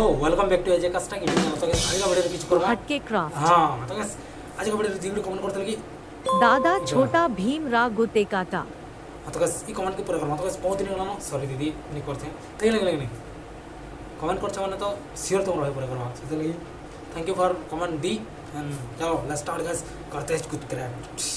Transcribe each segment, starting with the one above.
Welcome back to as आकाश टा तो guys आज का वीडियो किछ करबा हटके क्राफ्ट। हां तो गाइस आज का वीडियो वीडियो कमेंट करते कि दादा छोटा भीम रा गुते काटा। तो गाइस ई कमेंट के पूरा करबा तो गाइस बहुत दिन होला सॉरी दीदी नहीं करते ठीक लगे नहीं कमेंट करछ माने तो श्योर तुम रहे पूरा करबा से लगी thank you for comment the and चलो लेट्स स्टार्ट गाइस करते हैं कुछ क्राफ्ट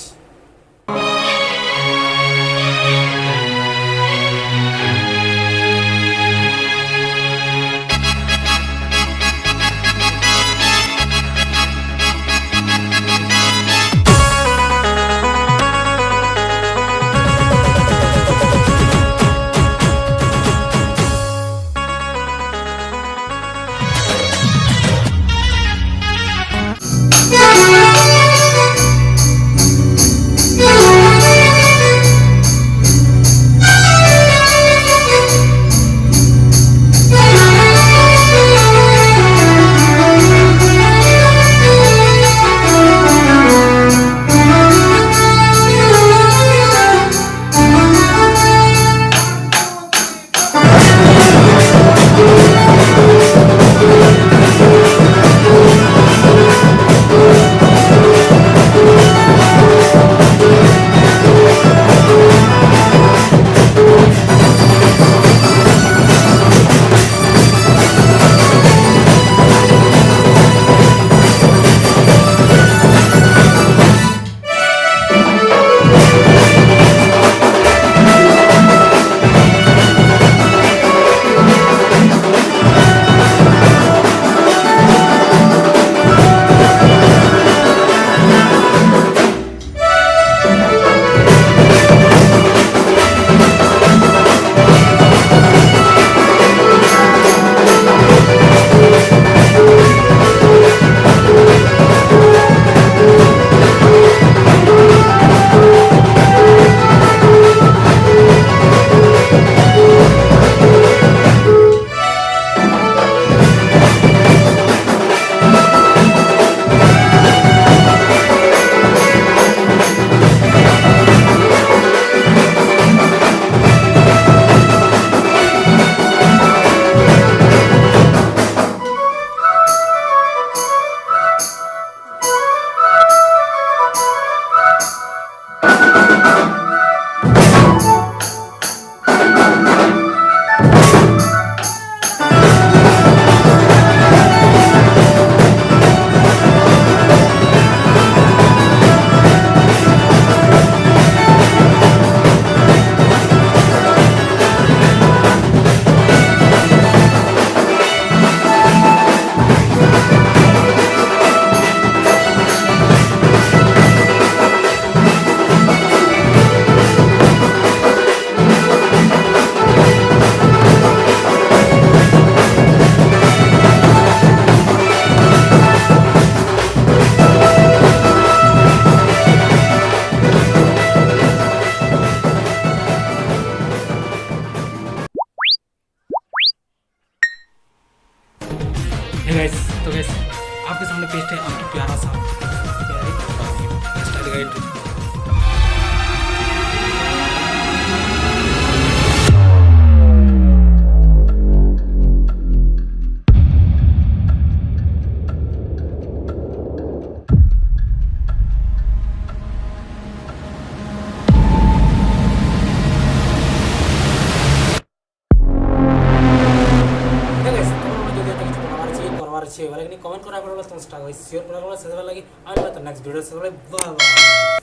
गाइस तो गाइस आपके सामने पेस्ट है आपकी प्यारा सा स्टाइल गाइड कमेंट करा कमेंट करा शेयर करा से लगी नेक्स्ट वीडियो से बाय बाय।